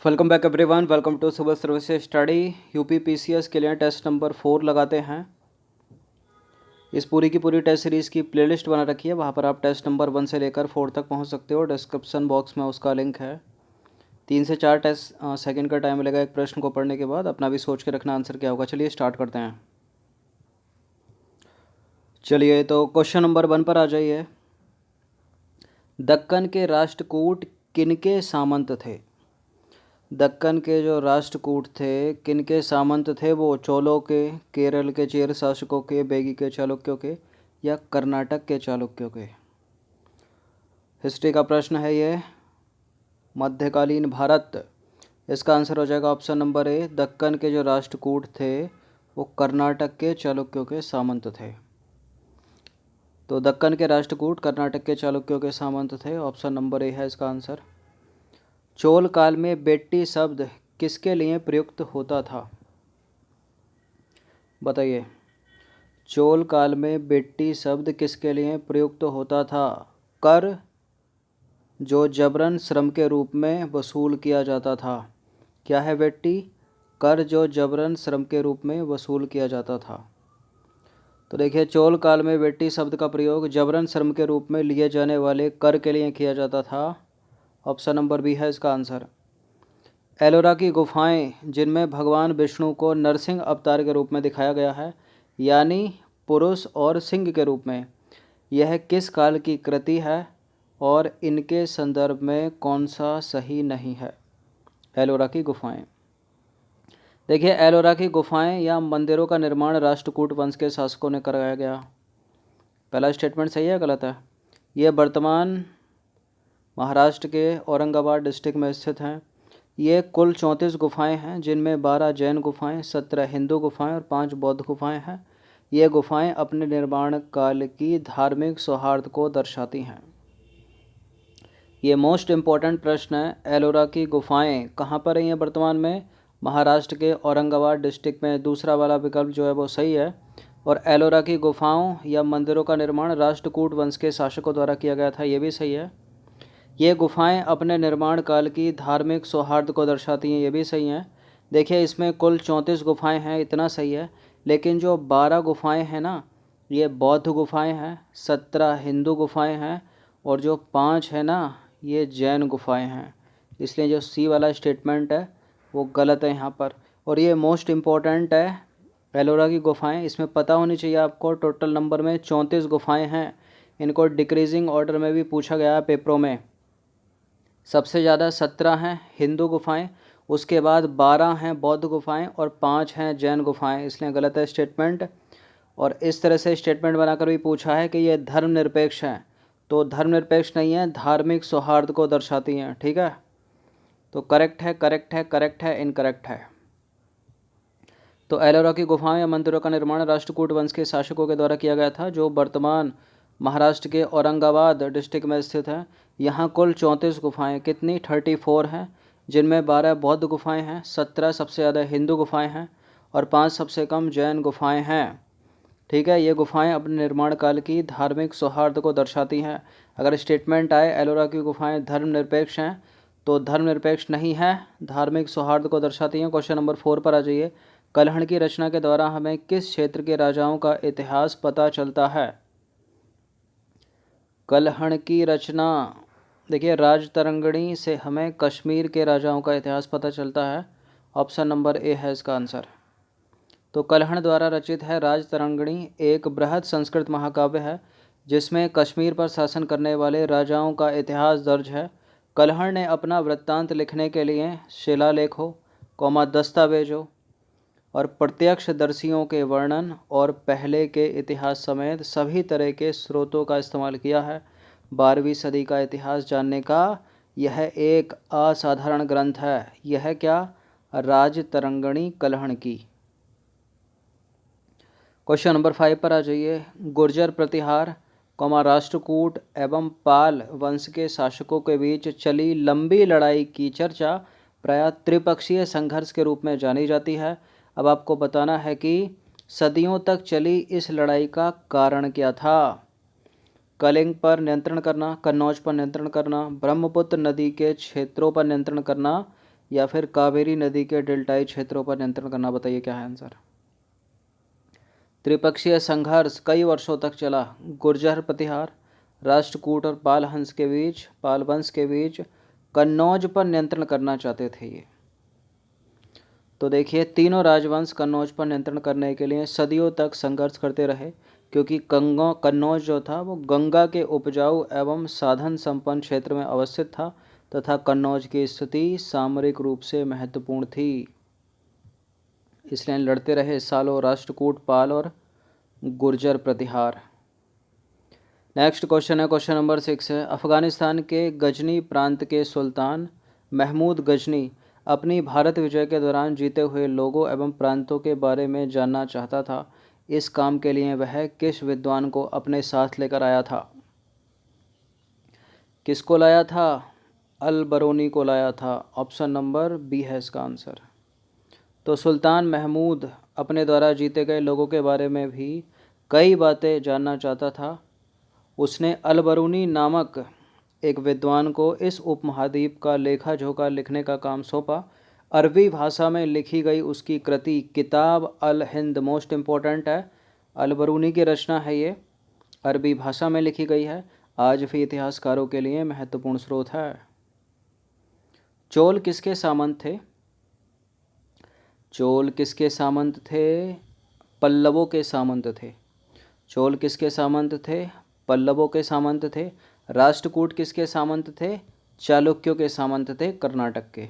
Welcome back everyone. Welcome to civil services study. UP PCS के लिए test number 4 लगाते हैं। इस पूरी की पूरी टेस्ट सीरीज़ की प्लेलिस्ट बना रखी है, वहाँ पर आप टेस्ट नंबर 1 से लेकर 4 तक पहुँच सकते हो। डिस्क्रिप्शन बॉक्स में उसका लिंक है। 3 से 4 टेस्ट सेकंड का टाइम मिलेगा एक प्रश्न को पढ़ने के बाद। अपना भी सोच के रखना आंसर क्या होगा। चलिए स्टार्ट करते हैं। चलिए तो क्वेश्चन नंबर 1 पर आ जाइए। दक्कन के राष्ट्रकूट किनके सामंत थे? दक्कन के जो राष्ट्रकूट थे किनके सामंत थे? वो चोलों के, केरल के चेर शासकों के, बेगी के चालुक्यों के, या कर्नाटक के चालुक्यों के? हिस्ट्री का प्रश्न है ये। मध्यकालीन भारत। इसका आंसर हो जाएगा ऑप्शन नंबर ए। दक्कन के जो राष्ट्रकूट थे वो कर्नाटक के चालुक्यों के सामंत थे। तो दक्कन के राष्ट्रकूट कर्नाटक के चालुक्यों के सामंत थे। ऑप्शन नंबर ए है इसका आंसर। चोल काल में बेट्टी शब्द किसके लिए प्रयुक्त होता था? बताइए। चोल काल में बेट्टी शब्द किसके लिए प्रयुक्त होता था? कर जो जबरन श्रम के रूप में वसूल किया जाता था। क्या है बेट्टी? कर जो जबरन श्रम के रूप में वसूल किया जाता था। तो देखिए, चोल काल में बेट्टी शब्द का प्रयोग जबरन श्रम के रूप में लिए जाने वाले कर के लिए किया जाता था। ऑप्शन नंबर बी है इसका आंसर। एलोरा की गुफाएं जिनमें भगवान विष्णु को नरसिंह अवतार के रूप में दिखाया गया है, यानी पुरुष और सिंह के रूप में, यह किस काल की कृति है और इनके संदर्भ में कौन सा सही नहीं है? एलोरा की गुफाएं। देखिए, एलोरा की गुफाएं या मंदिरों का निर्माण राष्ट्रकूट वंश के शासकों ने कराया गया। पहला स्टेटमेंट सही है गलत है? ये वर्तमान महाराष्ट्र के औरंगाबाद डिस्ट्रिक्ट में स्थित हैं। ये कुल 34 गुफाएं हैं, जिनमें 12 जैन गुफाएं, 17 हिंदू गुफाएं और 5 बौद्ध गुफाएं हैं। ये गुफाएं अपने निर्माण काल की धार्मिक सौहार्द को दर्शाती हैं। ये मोस्ट इम्पॉर्टेंट प्रश्न है। एलोरा की गुफाएं कहाँ पर हैं वर्तमान में? महाराष्ट्र के औरंगाबाद डिस्ट्रिक्ट में। दूसरा वाला विकल्प जो है वो सही है। और एलोरा की गुफाओं या मंदिरों का निर्माण राष्ट्रकूट वंश के शासकों द्वारा किया गया था, ये भी सही है। ये गुफाएं अपने निर्माण काल की धार्मिक सौहार्द को दर्शाती हैं, ये भी सही हैं। देखिए, इसमें कुल 34 गुफाएं हैं, इतना सही है। लेकिन जो 12 गुफाएं हैं ना, ये बौद्ध गुफाएं हैं, 17 हिंदू गुफाएं हैं और जो 5 है ना, ये जैन गुफाएं हैं। इसलिए जो सी वाला स्टेटमेंट है वो गलत है यहाँ पर। और ये मोस्ट इम्पॉर्टेंट है, एलोरा की गुफाएं। इसमें पता होनी चाहिए आपको, टोटल नंबर में 34 गुफाएं हैं। इनको डिक्रीजिंग ऑर्डर में भी पूछा गया है पेपरों में। सबसे ज़्यादा 17 हैं हिंदू गुफाएं, उसके बाद 12 हैं बौद्ध गुफाएं और 5 हैं जैन गुफाएं। इसलिए गलत है स्टेटमेंट। और इस तरह से स्टेटमेंट बनाकर भी पूछा है कि ये धर्मनिरपेक्ष हैं, तो धर्मनिरपेक्ष नहीं है, धार्मिक सौहार्द को दर्शाती हैं। ठीक है, तो करेक्ट है, करेक्ट है, करेक्ट है, इनकरेक्ट है। तो एलोरा की गुफाओं या मंदिरों का निर्माण राष्ट्रकूट वंश के शासकों के द्वारा किया गया था, जो वर्तमान महाराष्ट्र के औरंगाबाद डिस्ट्रिक्ट में स्थित है। यहाँ कुल 34 गुफाएं, कितनी? 34 हैं, जिनमें 12 बौद्ध गुफाएं हैं, 17 सबसे ज़्यादा हिंदू गुफाएं हैं और 5 सबसे कम जैन गुफाएं हैं। ठीक है, ये गुफाएं अपने निर्माण काल की धार्मिक सौहार्द को दर्शाती हैं। अगर स्टेटमेंट आए एलोरा की गुफाएं धर्मनिरपेक्ष हैं, तो धर्मनिरपेक्ष नहीं है, धार्मिक सौहार्द को दर्शाती हैं। क्वेश्चन नंबर 4 पर आ जाइए। कलहण की रचना के द्वारा हमें किस क्षेत्र के राजाओं का इतिहास पता चलता है? कलहण की रचना, देखिए, राजतरंगिणी से हमें कश्मीर के राजाओं का इतिहास पता चलता है। ऑप्शन नंबर ए है इसका आंसर। तो कलहण द्वारा रचित है राजतरंगिणी, एक बृहद संस्कृत महाकाव्य है जिसमें कश्मीर पर शासन करने वाले राजाओं का इतिहास दर्ज है। कलहण ने अपना वृत्तांत लिखने के लिए शिलालेखों, दस्तावेजों और प्रत्यक्षदर्शियों के वर्णन और पहले के इतिहास समेत सभी तरह के स्रोतों का इस्तेमाल किया है। 12वीं सदी का इतिहास जानने का यह एक असाधारण ग्रंथ है। यह क्या? राजतरंगिणी कलहण की। क्वेश्चन नंबर 5 पर आ जाइए। गुर्जर प्रतिहार, राष्ट्रकूट एवं पाल वंश के शासकों के बीच चली लंबी लड़ाई की चर्चा प्रायः त्रिपक्षीय संघर्ष के रूप में जानी जाती है। अब आपको बताना है कि सदियों तक चली इस लड़ाई का कारण क्या था? कलिंग पर नियंत्रण करना, कन्नौज पर नियंत्रण करना, ब्रह्मपुत्र नदी के क्षेत्रों पर नियंत्रण करना, या फिर कावेरी नदी के डेल्टाई क्षेत्रों पर नियंत्रण करना? बताइए क्या है आंसर। त्रिपक्षीय संघर्ष कई वर्षों तक चला। गुर्जर प्रतिहार, राष्ट्रकूट और पाल वंश के बीच कन्नौज पर नियंत्रण करना चाहते थे ये। तो देखिए, तीनों राजवंश कन्नौज पर नियंत्रण करने के लिए सदियों तक संघर्ष करते रहे, क्योंकि कन्नौज जो था वो गंगा के उपजाऊ एवं साधन संपन्न क्षेत्र में अवस्थित था तथा कन्नौज की स्थिति सामरिक रूप से महत्वपूर्ण थी, इसलिए लड़ते रहे सालों राष्ट्रकूट, पाल और गुर्जर प्रतिहार। नेक्स्ट क्वेश्चन है, क्वेश्चन नंबर 6 है। अफगानिस्तान के गजनी प्रांत के सुल्तान महमूद गजनी अपनी भारत विजय के दौरान जीते हुए लोगों एवं प्रांतों के बारे में जानना चाहता था। इस काम के लिए वह किस विद्वान को अपने साथ लेकर आया था? किसको लाया था? अल बरूनी को लाया था। ऑप्शन नंबर बी है इसका आंसर। तो सुल्तान महमूद अपने द्वारा जीते गए लोगों के बारे में भी कई बातें जानना चाहता था। उसने अल बरूनी नामक एक विद्वान को इस उपमहाद्वीप का लेखा जोखा लिखने का काम सौंपा। अरबी भाषा में लिखी गई उसकी कृति किताब अल हिंद मोस्ट इम्पोर्टेंट है। अल बरूनी की रचना है ये, अरबी भाषा में लिखी गई है, आज भी इतिहासकारों के लिए महत्वपूर्ण स्रोत है। चोल किसके सामंत थे? चोल किसके सामंत थे? पल्लवों के सामंत थे। चोल किसके सामंत थे? पल्लवों के सामंत थे। राष्ट्रकूट किसके सामंत थे? चालुक्यों के सामंत थे, कर्नाटक के।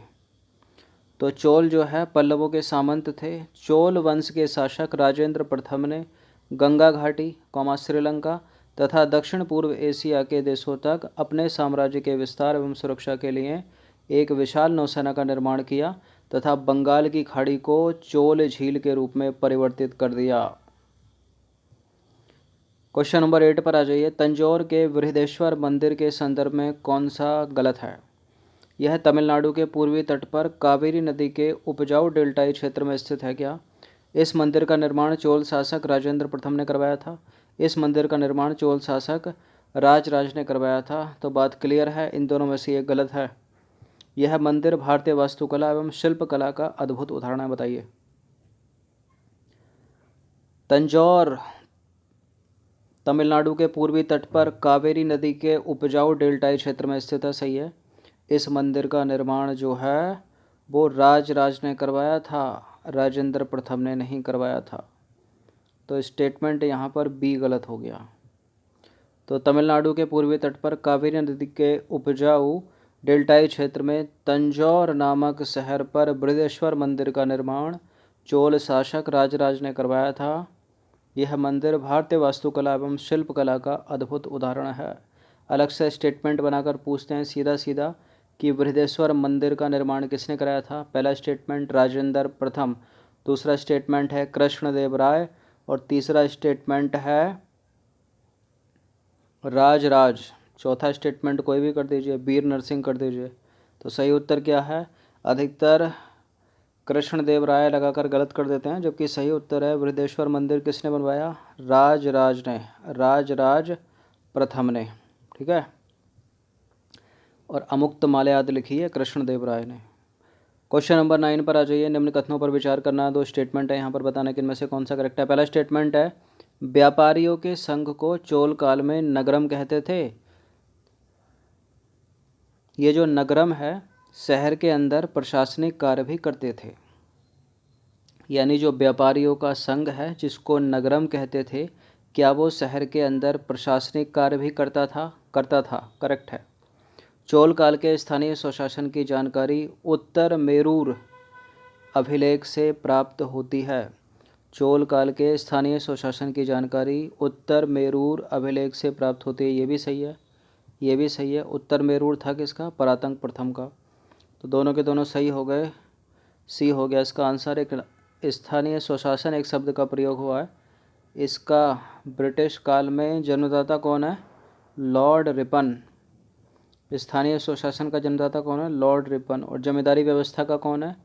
तो चोल जो है पल्लवों के सामंत थे। चोल वंश के शासक राजेंद्र प्रथम ने गंगा घाटी, श्रीलंका तथा दक्षिण पूर्व एशिया के देशों तक अपने साम्राज्य के विस्तार एवं सुरक्षा के लिए एक विशाल नौसेना का निर्माण किया तथा बंगाल की खाड़ी को चोल झील के रूप में परिवर्तित कर दिया। क्वेश्चन नंबर 8 पर आ जाइए। तंजौर के बृहदेश्वर मंदिर के संदर्भ में कौन सा गलत है? यह तमिलनाडु के पूर्वी तट पर कावेरी नदी के उपजाऊ डेल्टाई क्षेत्र में स्थित है क्या? इस मंदिर का निर्माण चोल शासक राजेंद्र प्रथम ने करवाया था। इस मंदिर का निर्माण चोल शासक राज ने करवाया था। तो बात क्लियर है, इन दोनों में से एक गलत है। यह मंदिर भारतीय वास्तुकला एवं शिल्पकला का अद्भुत उदाहरण है। बताइए। तंजौर तमिलनाडु के पूर्वी तट पर कावेरी नदी के उपजाऊ डेल्टाई क्षेत्र में स्थित है, सही है। इस मंदिर का निर्माण जो है वो राज ने करवाया था, राजेंद्र प्रथम ने नहीं करवाया था। तो स्टेटमेंट यहाँ पर बी गलत हो गया। तो तमिलनाडु के पूर्वी तट पर कावेरी नदी के उपजाऊ डेल्टाई क्षेत्र में तंजौर नामक शहर पर बृहदेश्वर मंदिर का निर्माण चोल शासक राज ने करवाया था। यह मंदिर भारतीय वास्तुकला एवं शिल्पकला का अद्भुत उदाहरण है। अलग से स्टेटमेंट बनाकर पूछते हैं सीधा सीधा कि बृहदेश्वर मंदिर का निर्माण किसने कराया था? पहला स्टेटमेंट राजेंद्र प्रथम, दूसरा स्टेटमेंट है कृष्णदेव राय और तीसरा स्टेटमेंट है राज। चौथा स्टेटमेंट कोई भी कर दीजिए, वीर नरसिंह कर दीजिए। तो सही उत्तर क्या है? अधिकतर कृष्णदेव राय लगाकर गलत कर देते हैं, जबकि सही उत्तर है बृहदेश्वर मंदिर किसने बनवाया? राज ने, राज प्रथम ने। ठीक है। और अमुक्त माल्याद लिखी है कृष्णदेव राय ने। क्वेश्चन नंबर 9 पर आ जाइए। निम्न कथनों पर विचार करना है। दो स्टेटमेंट है यहाँ पर, बताना कि इनमें से कौन सा करेक्ट है। पहला स्टेटमेंट है व्यापारियों के संघ को चोल काल में नगरम कहते थे। ये जो नगरम है शहर के अंदर प्रशासनिक कार्य भी करते थे, यानी जो व्यापारियों का संघ है जिसको नगरम कहते थे, क्या वो शहर के अंदर प्रशासनिक कार्य भी करता था? करेक्ट है। चोल काल के स्थानीय स्वशासन की जानकारी उत्तर मेरूर अभिलेख से प्राप्त होती है। चोल काल के स्थानीय स्वशासन की जानकारी उत्तर मेरूर अभिलेख से प्राप्त होती है। ये भी सही है, ये भी सही है। उत्तर मेरूर था किसका? परातंग प्रथम का। तो दोनों के दोनों सही हो गए, सी हो गया इसका आंसर। एक स्थानीय स्वशासन एक शब्द का प्रयोग हुआ है, इसका ब्रिटिश काल में जन्मदाता कौन है? Lord Ripon. स्थानीय स्वशासन का जन्मदाता कौन है? Lord Ripon. और जमींदारी व्यवस्था का कौन है?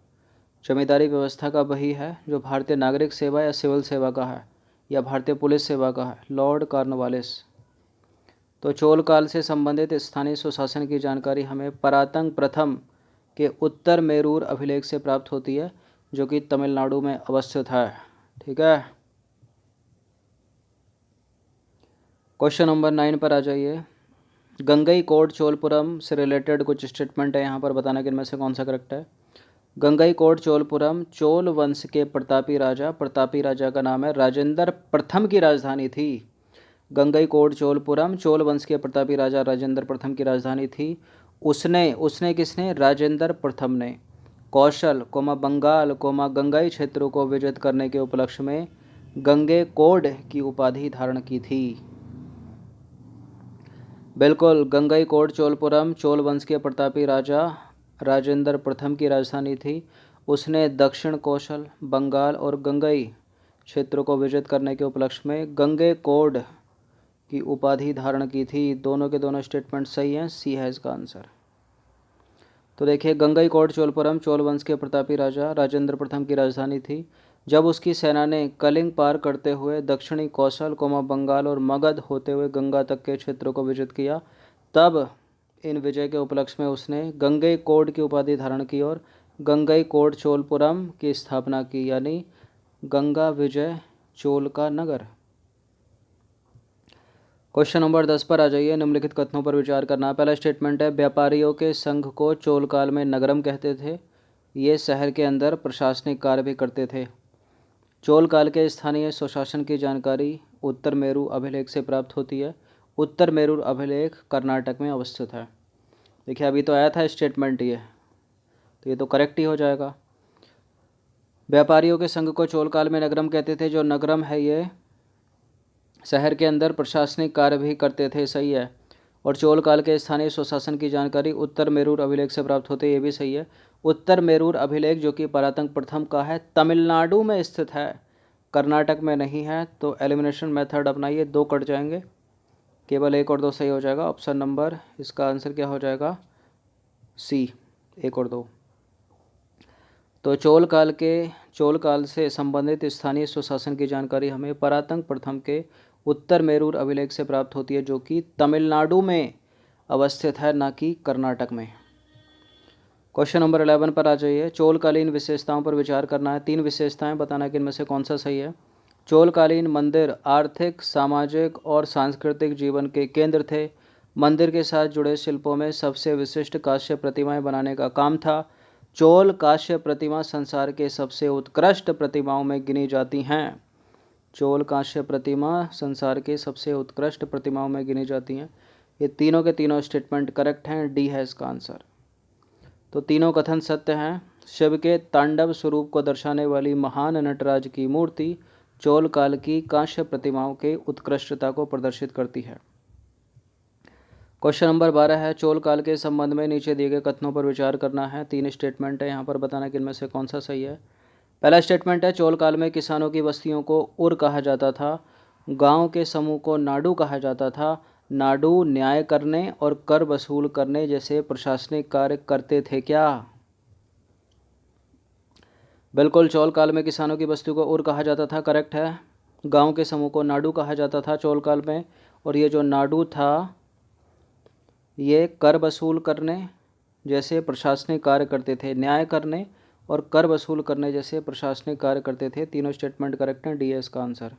जमींदारी व्यवस्था का वही है जो भारतीय नागरिक सेवा या सिविल सेवा का है या भारतीय पुलिस सेवा का है, लॉर्ड कॉर्नवालिस। तो चोल काल से संबंधित स्थानीय स्वशासन की जानकारी हमें परातंग प्रथम के उत्तर मेरूर अभिलेख से प्राप्त होती है, जो कि तमिलनाडु में अवस्थित है। ठीक है, क्वेश्चन नंबर 9 पर आ जाइए। गंगईकोंड चोलपुरम से रिलेटेड कुछ स्टेटमेंट है, यहाँ पर बताना कि इनमें से कौन सा करेक्ट है। गंगईकोंड चोलपुरम चोल वंश के प्रतापी राजा का नाम है, राजेंद्र प्रथम की राजधानी थी। गंगईकोंड चोलपुरम चोल वंश के प्रतापी राजा राजेंद्र प्रथम की राजधानी थी। उसने किसने? राजेंद्र प्रथम ने कौशल बंगाल गंगाई क्षेत्रों को विजित करने के उपलक्ष्य में गंगईकोंड की उपाधि धारण की थी। बिल्कुल, गंगईकोंड चोलपुरम चोल वंश के प्रतापी राजा राजेंद्र प्रथम की राजधानी थी। उसने दक्षिण कौशल, बंगाल और गंगई क्षेत्रों को विजित करने के उपलक्ष्य में गंगईकोंड की उपाधि धारण की थी। दोनों के दोनों स्टेटमेंट सही हैं, सी है इसका आंसर। तो देखिए, गंगईकोंड चोलपुरम चोल वंश के प्रतापी राजा राजेंद्र प्रथम की राजधानी थी। जब उसकी सेना ने कलिंग पार करते हुए दक्षिणी कौशल बंगाल और मगध होते हुए गंगा तक के क्षेत्रों को विजित किया, तब इन विजय के उपलक्ष्य में उसने गंगईकोंड की उपाधि धारण की और गंगईकोंड चोलपुरम की स्थापना की, यानी गंगा विजय चोल का नगर। क्वेश्चन नंबर 10 पर आ जाइए। निम्नलिखित कथनों पर विचार करना। पहला स्टेटमेंट है, व्यापारियों के संघ को चोल काल में नगरम कहते थे। ये शहर के अंदर प्रशासनिक कार्य भी करते थे। चोल काल के स्थानीय स्वशासन की जानकारी उत्तर मेरू अभिलेख से प्राप्त होती है। उत्तर मेरूर अभिलेख कर्नाटक में अवस्थित है। देखिए, अभी तो आया था स्टेटमेंट ये, तो ये तो करेक्ट ही हो जाएगा। व्यापारियों के संघ को चोल काल में नगरम कहते थे। जो नगरम है ये शहर के अंदर प्रशासनिक कार्य भी करते थे, सही है। और चोल काल के स्थानीय स्वशासन की जानकारी उत्तर मेरूर अभिलेख से प्राप्त होते, ये भी सही है। उत्तर मेरूर अभिलेख जो कि परातंक प्रथम का है, तमिलनाडु में स्थित है, कर्नाटक में नहीं है। तो एलिमिनेशन मेथड अपनाइए, 2 कट जाएंगे, केवल 1 और 2 सही हो जाएगा। ऑप्शन नंबर इसका आंसर क्या हो जाएगा? सी, 1 और 2। तो चोल काल से संबंधित स्थानीय स्वशासन की जानकारी हमें परातंक प्रथम के उत्तर मेरूर अभिलेख से प्राप्त होती है, जो कि तमिलनाडु में अवस्थित है, ना कि कर्नाटक में। क्वेश्चन नंबर 11 पर आ जाइए। चोलकालीन विशेषताओं पर विचार करना है। 3 विशेषताएं बताना कि इनमें से कौन सा सही है। चोलकालीन मंदिर आर्थिक, सामाजिक और सांस्कृतिक जीवन के केंद्र थे। मंदिर के साथ जुड़े शिल्पों में सबसे विशिष्ट कांस्य प्रतिमाएं बनाने का काम था। चोल कांस्य प्रतिमा संसार के सबसे उत्कृष्ट प्रतिमाओं में गिनी जाती हैं। चोल कांस्य प्रतिमा संसार के सबसे उत्कृष्ट प्रतिमाओं में गिनी जाती हैं। ये तीनों के तीनों स्टेटमेंट करेक्ट हैं, डी है इसका आंसर। तो तीनों कथन सत्य हैं। शिव के तांडव स्वरूप को दर्शाने वाली महान नटराज की मूर्ति चोल काल की कांस्य प्रतिमाओं के उत्कृष्टता को प्रदर्शित करती है। क्वेश्चन नंबर 12 है, चोल काल के संबंध में नीचे दिए गए कथनों पर विचार करना है। 3 स्टेटमेंट है, यहाँ पर बताना कि इनमें से कौन सा सही है। पहला स्टेटमेंट है, चोल काल में किसानों की बस्तियों को उर कहा जाता था। गांव के समूह को नाडू कहा जाता था। नाडू न्याय करने और कर वसूल करने जैसे प्रशासनिक कार्य करते थे क्या? बिल्कुल, चोल काल में किसानों की बस्तियों को उर कहा जाता था, करेक्ट है। गांव के समूह को नाडू कहा जाता था चोल काल में, और ये जो नाडू था ये कर वसूल करने जैसे प्रशासनिक कार्य करते थे। न्याय करने और कर वसूल करने जैसे प्रशासनिक कार्य करते थे। तीनों स्टेटमेंट करेक्ट हैं, डी है इसका आंसर।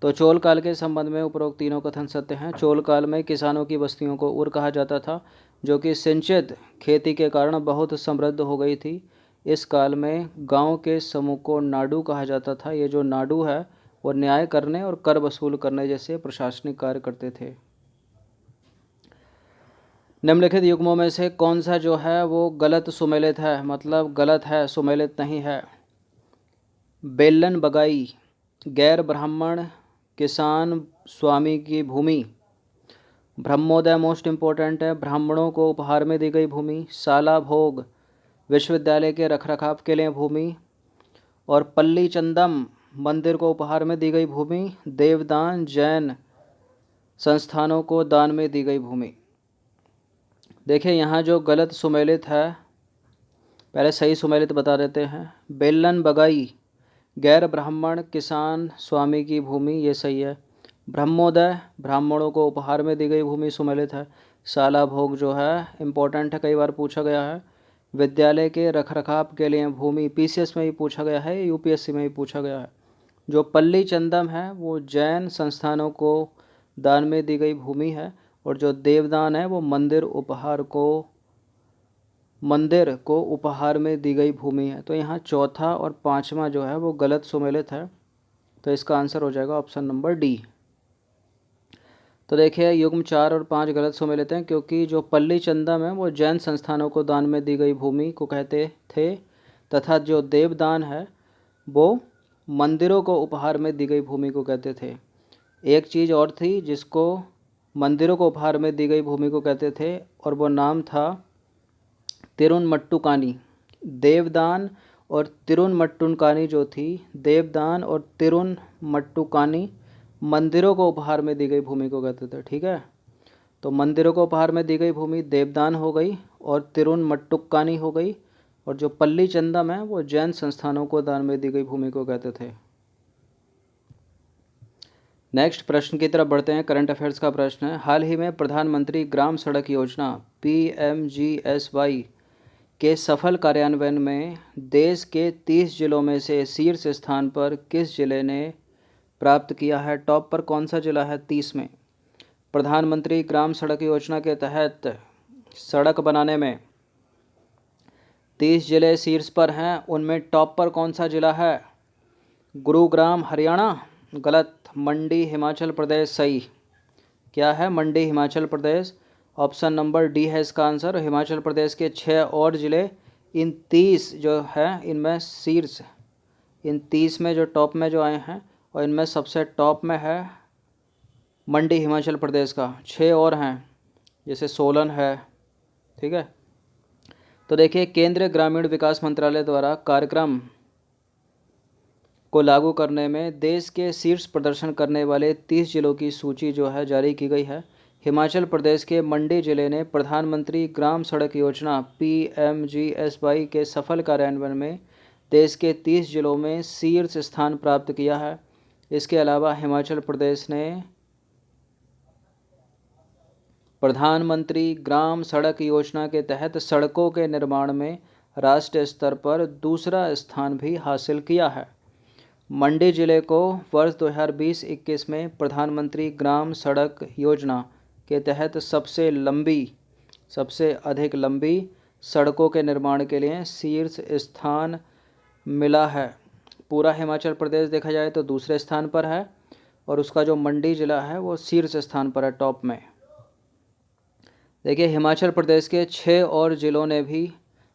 तो चोल काल के संबंध में उपरोक्त तीनों कथन सत्य हैं। चोल काल में किसानों की बस्तियों को उर कहा जाता था, जो कि सिंचित खेती के कारण बहुत समृद्ध हो गई थी। इस काल में गांव के समूह को नाडू कहा जाता था। ये जो नाडू है वो न्याय करने और कर वसूल करने जैसे प्रशासनिक कार्य करते थे। निम्नलिखित युग्मों में से कौन सा जो है वो गलत सुमेलित है, मतलब गलत है, सुमेलित नहीं है। बेलन बगाई, गैर ब्राह्मण किसान स्वामी की भूमि। ब्रह्मोदय मोस्ट इम्पोर्टेंट है, ब्राह्मणों को उपहार में दी गई भूमि। साला भोग, विश्वविद्यालय के रखरखाव के लिए भूमि। और पल्ली चंदम, मंदिर को उपहार में दी गई भूमि। देवदान, जैन संस्थानों को दान में दी गई भूमि। देखिए, यहाँ जो गलत सुमेलित है, पहले सही सुमेलित बता देते हैं। बेलन बगाई, गैर ब्राह्मण किसान स्वामी की भूमि, ये सही है। ब्रह्मोदय, ब्राह्मणों को उपहार में दी गई भूमि, सुमेलित है। साला भोग जो है इम्पोर्टेंट है, कई बार पूछा गया है। विद्यालय के रखरखाव के लिए भूमि, पीसीएस में भी पूछा गया है, यूपीएससी में भी पूछा गया है। जो पल्ली चंदम है वो जैन संस्थानों को दान में दी गई भूमि है, और जो देवदान है वो मंदिर को उपहार में दी गई भूमि है। तो यहाँ चौथा और पांचवा जो है वो गलत सुमेलित है, तो इसका आंसर हो जाएगा ऑप्शन नंबर डी। तो देखिए युग्म 4 और 5 गलत सुमेलित हैं, क्योंकि जो पल्ली चंदम है वो जैन संस्थानों को दान में दी गई भूमि को कहते थे, तथा जो देवदान है वो मंदिरों को उपहार में दी गई भूमि को कहते थे। एक चीज़ और थी जिसको मंदिरों को उपहार में दी गई भूमि को कहते थे, और वो नाम था तिरुनमट्टुकानी। देवदान और तिरुनमट्टुकानी जो थी, देवदान और तिरुनमट्टुकानी मंदिरों को उपहार में दी गई भूमि को कहते थे। ठीक है, तो मंदिरों को उपहार में दी गई भूमि देवदान हो गई और तिरुनमट्टुकानी हो गई, और जो पल्ली चंदम है वो जैन संस्थानों को दान में दी गई भूमि को कहते थे। नेक्स्ट प्रश्न की तरफ बढ़ते हैं। करंट अफेयर्स का प्रश्न है, हाल ही में प्रधानमंत्री ग्राम सड़क योजना PMGSY के सफल कार्यान्वयन में देश के 30 जिलों में से शीर्ष स्थान पर किस जिले ने प्राप्त किया है? टॉप पर कौन सा जिला है 30 में? प्रधानमंत्री ग्राम सड़क योजना के तहत सड़क बनाने में 30 जिले शीर्ष पर हैं, उनमें टॉप पर कौन सा जिला है? गुरुग्राम हरियाणा गलत, मंडी हिमाचल प्रदेश सही। क्या है? मंडी Himachal Pradesh, option number D है इसका आंसर। हिमाचल प्रदेश के 6 और ज़िले इन 30 जो है इनमें शीर्ष, इन 30 में जो टॉप में जो आए हैं, और इनमें सबसे टॉप में है मंडी हिमाचल प्रदेश का। 6 और हैं जैसे सोलन है। ठीक है, तो देखिए केंद्रीय ग्रामीण विकास मंत्रालय द्वारा कार्यक्रम को लागू करने में देश के शीर्ष प्रदर्शन करने वाले 30 जिलों की सूची जो है जारी की गई है। हिमाचल प्रदेश के मंडी जिले ने प्रधानमंत्री ग्राम सड़क योजना PMGSY के सफल कार्यान्वयन में देश के 30 जिलों में शीर्ष स्थान प्राप्त किया है। इसके अलावा हिमाचल प्रदेश ने प्रधानमंत्री ग्राम सड़क योजना के तहत सड़कों के निर्माण में राष्ट्रीय स्तर पर दूसरा स्थान भी हासिल किया है। मंडी जिले को वर्ष 2020-21 में प्रधानमंत्री ग्राम सड़क योजना के तहत सबसे अधिक लंबी सड़कों के निर्माण के लिए शीर्ष स्थान मिला है। पूरा हिमाचल प्रदेश देखा जाए तो दूसरे स्थान पर है, और उसका जो मंडी जिला है वो शीर्ष स्थान पर है, टॉप में। देखिए हिमाचल प्रदेश के 6 और जिलों ने भी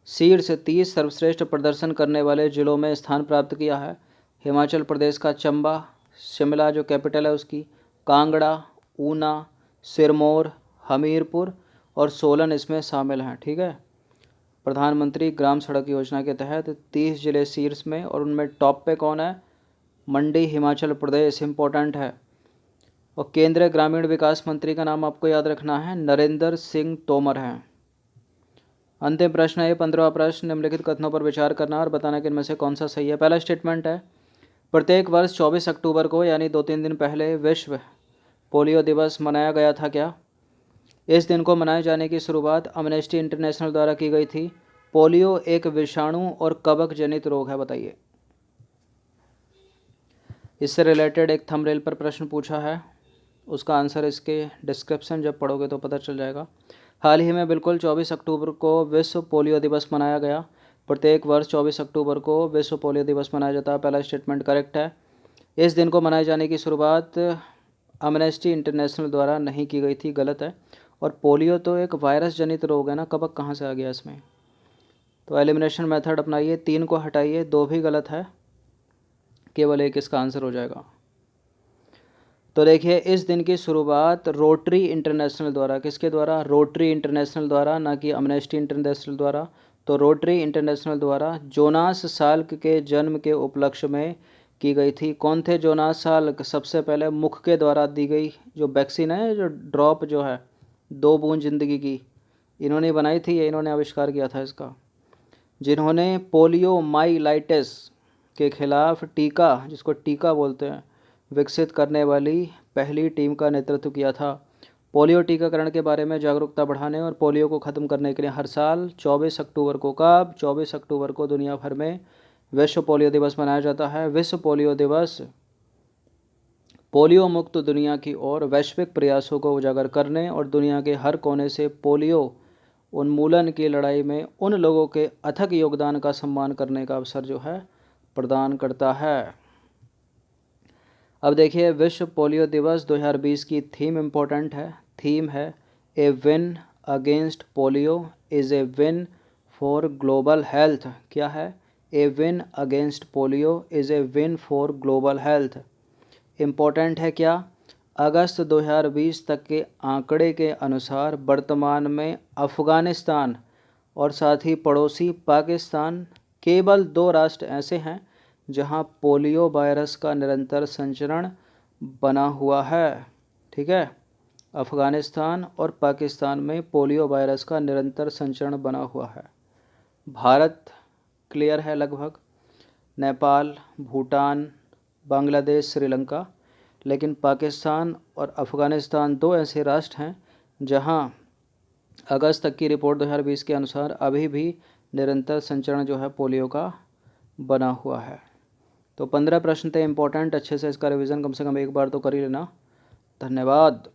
शीर्ष 30 सर्वश्रेष्ठ प्रदर्शन करने वाले जिलों में स्थान प्राप्त किया है। हिमाचल प्रदेश का चंबा, शिमला जो कैपिटल है उसकी, कांगड़ा, ऊना, सिरमौर, हमीरपुर और सोलन इसमें शामिल हैं। ठीक है, प्रधानमंत्री ग्राम सड़क योजना के तहत 30 जिले शीर्ष में, और उनमें टॉप पे कौन है? मंडी हिमाचल प्रदेश, इम्पोर्टेंट है। और केंद्रीय ग्रामीण विकास मंत्री का नाम आपको याद रखना है, नरेंद्र सिंह तोमर हैं। अंतिम प्रश्न है 15वां प्रश्न, निम्नलिखित कथनों पर विचार करना और बताना कि इनमें से कौन सा सही है। पहला स्टेटमेंट है, प्रत्येक वर्ष 24 अक्टूबर को यानी 2-3 दिन पहले विश्व पोलियो दिवस मनाया गया था। क्या इस दिन को मनाए जाने की शुरुआत अम्नेस्टी इंटरनेशनल द्वारा की गई थी? पोलियो एक विषाणु और कवक जनित रोग है, बताइए। इससे रिलेटेड एक थंबनेल पर प्रश्न पूछा है, उसका आंसर इसके डिस्क्रिप्शन जब पढ़ोगे तो पता चल जाएगा। हाल ही में बिल्कुल 24 अक्टूबर को विश्व पोलियो दिवस मनाया गया। प्रत्येक वर्ष 24 अक्टूबर को विश्व पोलियो दिवस मनाया जाता है। पहला स्टेटमेंट करेक्ट है। इस दिन को मनाए जाने की शुरुआत अम्नेस्टी इंटरनेशनल द्वारा नहीं की गई थी, गलत है। और पोलियो तो एक वायरस जनित रोग है ना, कवक कहाँ से आ गया इसमें? तो एलिमिनेशन मेथड अपनाइए, 3 को हटाइए, 2 भी गलत है, केवल एक इसका आंसर हो जाएगा। तो देखिए इस दिन की शुरुआत रोटरी इंटरनेशनल द्वारा, किसके द्वारा? रोटरी इंटरनेशनल द्वारा, ना कि अम्नेस्टी इंटरनेशनल द्वारा। तो रोटरी इंटरनेशनल द्वारा जोनास साल्क के जन्म के उपलक्ष्य में की गई थी। कौन थे जोनास साल्क? सबसे पहले मुख के द्वारा दी गई जो वैक्सीन है, जो ड्रॉप जो है 2 बूंद जिंदगी की, इन्होंने बनाई थी, ये इन्होंने आविष्कार किया था इसका। जिन्होंने पोलियोमाइलाइटिस के खिलाफ टीका, जिसको टीका बोलते हैं, विकसित करने वाली पहली टीम का नेतृत्व किया था। पोलियो टीकाकरण के बारे में जागरूकता बढ़ाने और पोलियो को ख़त्म करने के लिए हर साल 24 अक्टूबर को कब 24 अक्टूबर को दुनिया भर में विश्व पोलियो दिवस मनाया जाता है। विश्व पोलियो दिवस पोलियो मुक्त दुनिया की ओर वैश्विक प्रयासों को उजागर करने और दुनिया के हर कोने से पोलियो उन्मूलन की लड़ाई में उन लोगों के अथक योगदान का सम्मान करने का अवसर जो है प्रदान करता है। अब देखिए विश्व पोलियो दिवस 2020 की थीम इम्पोर्टेंट है। थीम है a win against polio is a win for global health. क्या है? A win against polio is a win for global health. Important है क्या? अगस्त 2020 तक के आंकड़े के अनुसार वर्तमान में अफ़गानिस्तान और साथ ही पड़ोसी पाकिस्तान केवल 2 राष्ट्र ऐसे हैं जहां पोलियो वायरस का निरंतर संचरण बना हुआ है। ठीक है, अफ़गानिस्तान और पाकिस्तान में पोलियो वायरस का निरंतर संचरण बना हुआ है। भारत क्लियर है लगभग, नेपाल, भूटान, बांग्लादेश, श्रीलंका, लेकिन पाकिस्तान और अफ़गानिस्तान 2 ऐसे राष्ट्र हैं जहां अगस्त तक की रिपोर्ट 2020 के अनुसार अभी भी निरंतर संचरण जो है पोलियो का बना हुआ है। तो 15 प्रश्न थे इम्पोर्टेंट, अच्छे से इसका रिवीजन कम से कम एक बार तो कर ही लेना। धन्यवाद।